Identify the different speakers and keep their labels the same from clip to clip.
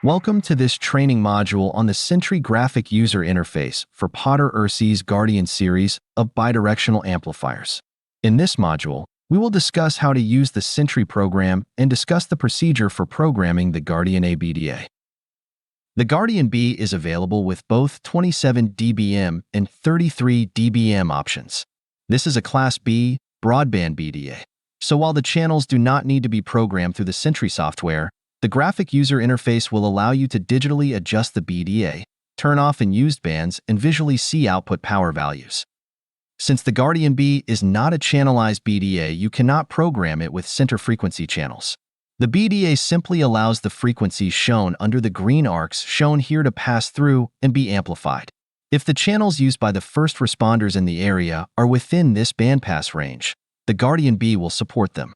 Speaker 1: Welcome to this training module on the Sentry graphic user interface for Potter Ursi's Guardian series of bidirectional amplifiers. In this module, we will discuss how to use the Sentry program and discuss the procedure for programming the Guardian A BDA. The Guardian B is available with both 27 dBm and 33 dBm options. This is a Class B broadband BDA, so while the channels do not need to be programmed through the Sentry software, the graphic user interface will allow you to digitally adjust the BDA, turn off unused bands, and visually see output power values. Since the Guardian B is not a channelized BDA, you cannot program it with center frequency channels. The BDA simply allows the frequencies shown under the green arcs shown here to pass through and be amplified. If the channels used by the first responders in the area are within this bandpass range, the Guardian B will support them.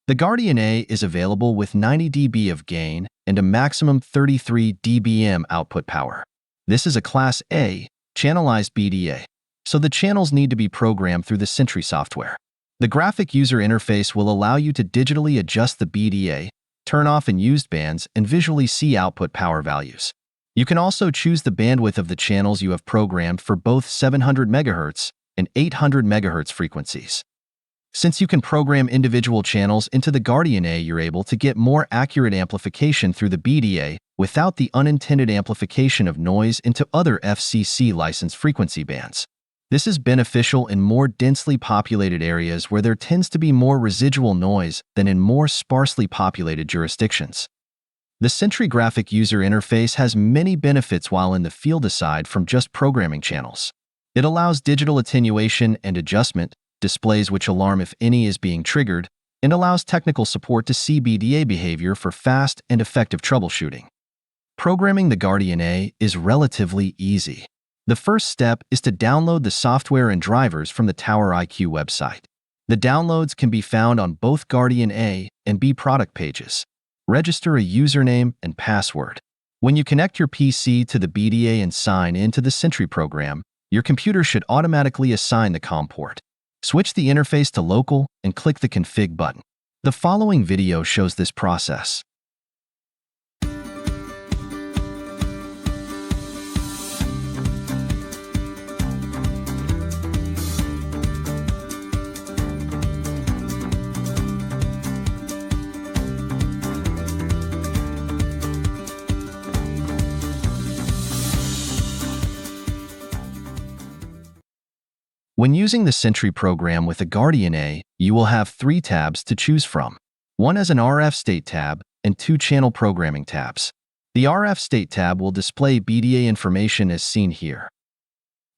Speaker 1: The Guardian A is available with 90 dB of gain and a maximum 33 dBm output power. This is a Class A channelized BDA, so the channels need to be programmed through the Sentry software. The graphic user interface will allow you to digitally adjust the BDA, turn off unused bands, and visually see output power values. You can also choose the bandwidth of the channels you have programmed for both 700 MHz and 800 MHz frequencies. Since you can program individual channels into the Guardian A, you're able to get more accurate amplification through the BDA without the unintended amplification of noise into other FCC licensed frequency bands. This is beneficial in more densely populated areas where there tends to be more residual noise than in more sparsely populated jurisdictions. The Sentry graphic user interface has many benefits while in the field aside from just programming channels. It allows digital attenuation and adjustment, displays which alarm if any is being triggered, and allows technical support to see BDA behavior for fast and effective troubleshooting. Programming the Guardian A is relatively easy. The first step is to download the software and drivers from the Tower IQ website. The downloads can be found on both Guardian A and B product pages. Register a username and password. When you connect your PC to the BDA and sign into the Sentry program, your computer should automatically assign the COM port. Switch the interface to local and click the config button. The following video shows this process. When using the Sentry program with a Guardian A, you will have 3 tabs to choose from. One as an RF state tab and 2 channel programming tabs. The RF state tab will display BDA information as seen here.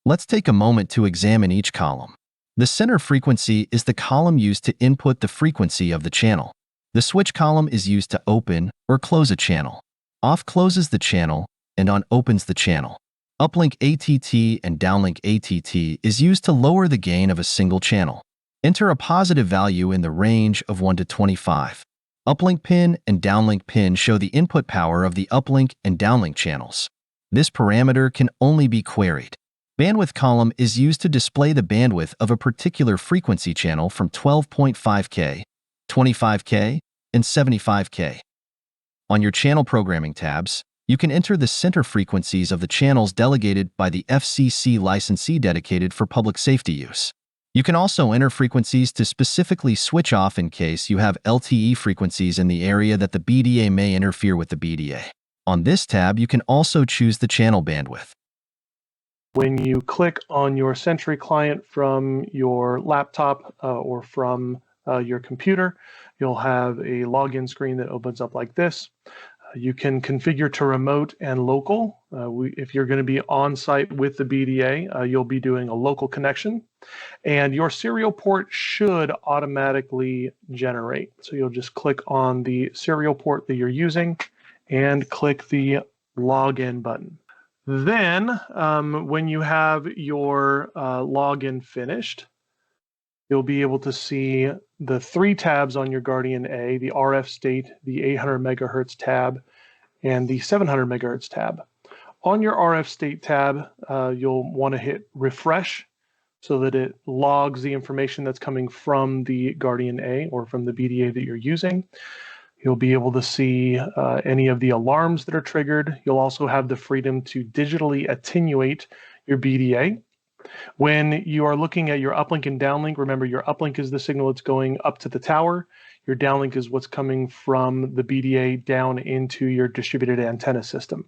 Speaker 1: Let's take a moment to examine each column. The center frequency is the column used to input the frequency of the channel. The switch column is used to open or close a channel. Off closes the channel and on opens the channel. Uplink ATT and downlink ATT is used to lower the gain of a single channel. Enter a positive value in the range of 1 to 25. Uplink pin and downlink pin show the input power of the uplink and downlink channels. This parameter can only be queried. Bandwidth column is used to display the bandwidth of a particular frequency channel from 12.5K, 25K, and 75K. On your channel programming tabs, you can enter the center frequencies of the channels delegated by the FCC licensee dedicated for public safety use. You can also enter frequencies to specifically switch off in case you have LTE frequencies in the area that the BDA may interfere with the BDA. On this tab, you can also choose the channel bandwidth.
Speaker 2: When you click on your Sentry client from your laptop or from your computer, you'll have a login screen that opens up like this. You can configure to remote and local. If you're going to be on site with the BDA, you'll be doing a local connection. And your serial port should automatically generate. So you'll just click on the serial port that you're using and click the login button. Then, when you have your login finished, you'll be able to see the 3 tabs on your Guardian A, the RF state, the 800 MHz tab, and the 700 MHz tab. On your RF state tab, you'll want to hit refresh so that it logs the information that's coming from the Guardian A or from the BDA that you're using. You'll be able to see any of the alarms that are triggered. You'll also have the freedom to digitally attenuate your BDA. When you are looking at your uplink and downlink, remember your uplink is the signal that's going up to the tower. Your downlink is what's coming from the BDA down into your distributed antenna system.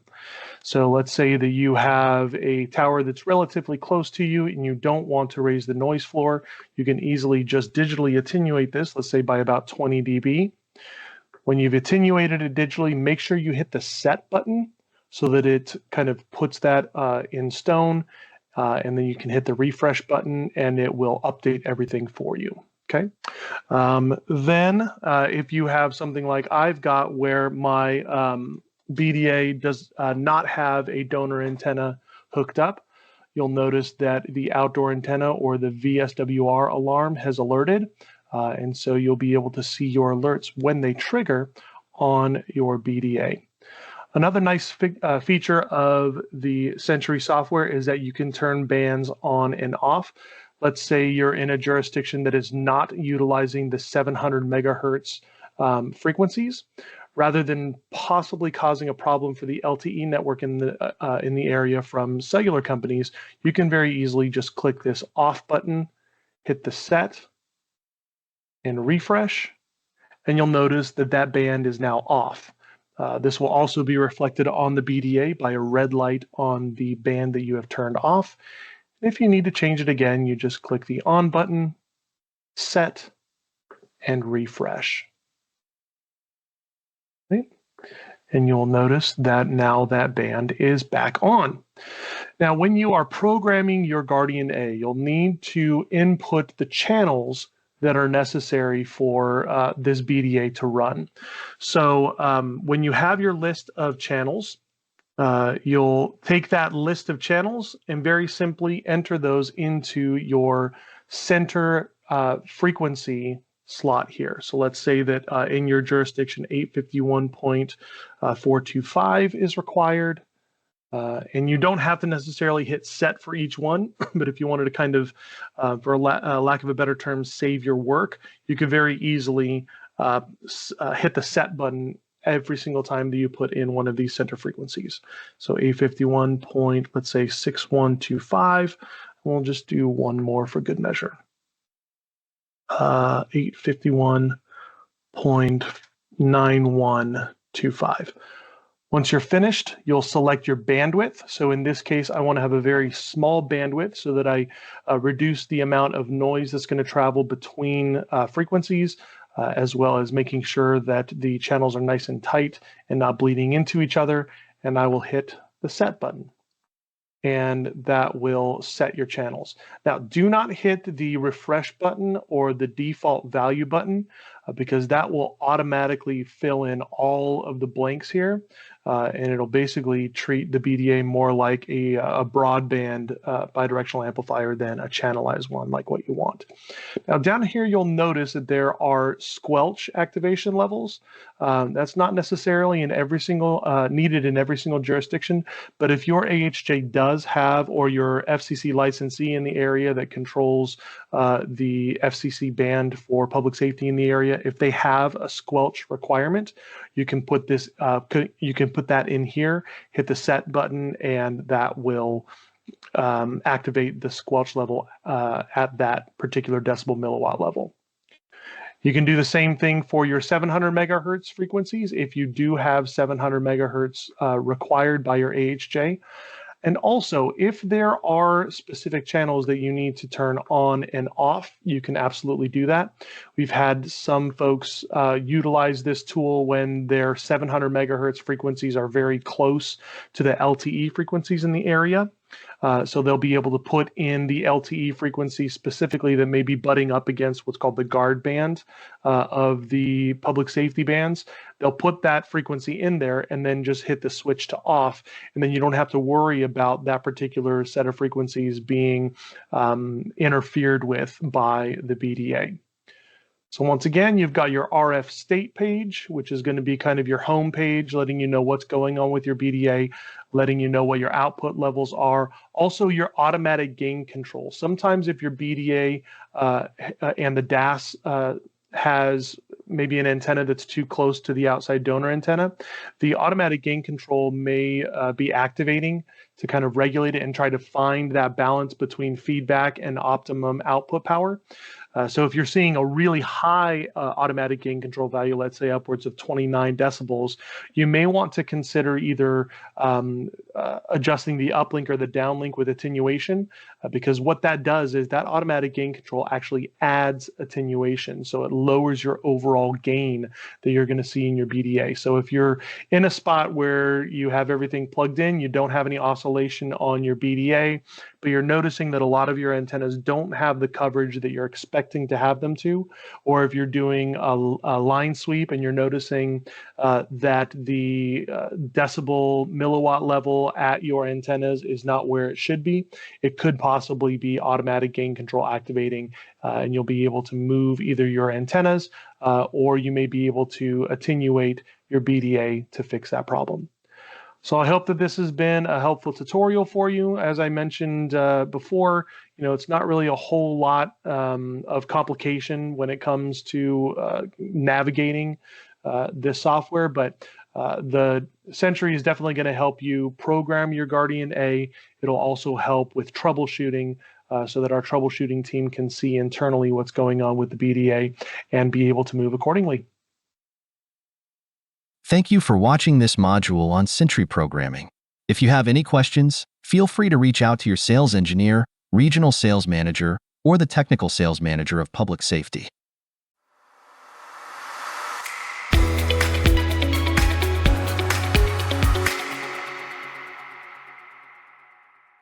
Speaker 2: So let's say that you have a tower that's relatively close to you and you don't want to raise the noise floor. You can easily just digitally attenuate this, let's say by about 20 dB. When you've attenuated it digitally, make sure you hit the set button so that it kind of puts that in stone. And then you can hit the refresh button and it will update everything for you. Okay. Then if you have something like I've got where my BDA does not have a donor antenna hooked up, you'll notice that the outdoor antenna or the VSWR alarm has alerted. And so you'll be able to see your alerts when they trigger on your BDA. Another nice feature of the Sentry software is that you can turn bands on and off. Let's say you're in a jurisdiction that is not utilizing the 700 megahertz frequencies. Rather than possibly causing a problem for the LTE network in the area from cellular companies, you can very easily just click this off button, hit the set, and refresh, and you'll notice that that band is now off. This will also be reflected on the BDA by a red light on the band that you have turned off. If you need to change it again, you just click the on button, set, and refresh. Okay. And you'll notice that now that band is back on. Now, when you are programming your Guardian A, you'll need to input the channels that are necessary for this BDA to run. So when you have your list of channels, you'll take that list of channels and very simply enter those into your center frequency slot here. So let's say that in your jurisdiction 851.425 is required. And you don't have to necessarily hit set for each one, but if you wanted to kind of, for lack of a better term, save your work, you could very easily hit the set button every single time that you put in one of these center frequencies. So 851 point, let's say 6125. We'll just do one more for good measure. 851.9125. Once you're finished, you'll select your bandwidth. So in this case, I want to have a very small bandwidth so that I reduce the amount of noise that's going to travel between frequencies, as well as making sure that the channels are nice and tight and not bleeding into each other. And I will hit the set button. And that will set your channels. Now, do not hit the refresh button or the default value button because that will automatically fill in all of the blanks here. And it'll basically treat the BDA more like a broadband bidirectional amplifier than a channelized one like what you want. Now down here, you'll notice that there are squelch activation levels. That's not necessarily in every single needed in every single jurisdiction, but if your AHJ does have, or your FCC licensee in the area that controls the FCC band for public safety in the area, if they have a squelch requirement, you can put this put that in here, hit the set button, and that will activate the squelch level at that particular decibel milliwatt level. You can do the same thing for your 700 megahertz frequencies if you do have 700 megahertz required by your AHJ. And also, if there are specific channels that you need to turn on and off, you can absolutely do that. We've had some folks utilize this tool when their 700 megahertz frequencies are very close to the LTE frequencies in the area. So they'll be able to put in the LTE frequency specifically that may be butting up against what's called the guard band of the public safety bands. They'll put that frequency in there and then just hit the switch to off. And then you don't have to worry about that particular set of frequencies being interfered with by the BDA. So once again, you've got your RF state page, which is going to be kind of your home page, letting you know what's going on with your BDA, letting you know what your output levels are. Also, your automatic gain control. Sometimes if your BDA and the DAS has maybe an antenna that's too close to the outside donor antenna, the automatic gain control may be activating to kind of regulate it and try to find that balance between feedback and optimum output power. So if you're seeing a really high automatic gain control value, let's say upwards of 29 decibels, you may want to consider either adjusting the uplink or the downlink with attenuation, because what that does is that automatic gain control actually adds attenuation. So it lowers your overall gain that you're going to see in your BDA. So if you're in a spot where you have everything plugged in, you don't have any oscillation on your BDA, but you're noticing that a lot of your antennas don't have the coverage that you're expecting to have them to, or if you're doing a line sweep and you're noticing that the decibel milliwatt level at your antennas is not where it should be, it could possibly be automatic gain control activating, and you'll be able to move either your antennas or you may be able to attenuate your BDA to fix that problem. So I hope that this has been a helpful tutorial for you. As I mentioned before, it's not really a whole lot of complication when it comes to navigating this software, but the Sentry is definitely going to help you program your Guardian A. It'll also help with troubleshooting so that our troubleshooting team can see internally what's going on with the BDA and be able to move accordingly.
Speaker 1: Thank you for watching this module on Sentry programming. If you have any questions, feel free to reach out to your sales engineer, regional sales manager, or the technical sales manager of public safety.